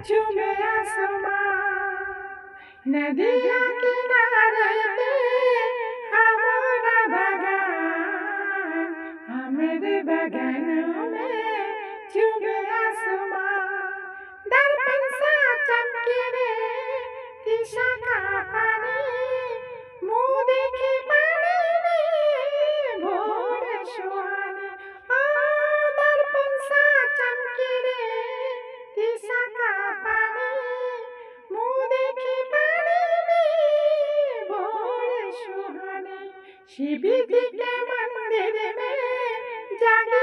चुमे आसमां नदिया किनारे पे हमारा बगान हमारे बगान में चुमे आसमां दर्पण सा चमके रे दिशा का पानी मुँह देखे पानी में भोर सुहानी दर्पण सा चमके रे दिशा का पानी मुँह देखे पानी में भोर सुहानी शिव जी के मंदिर में जागे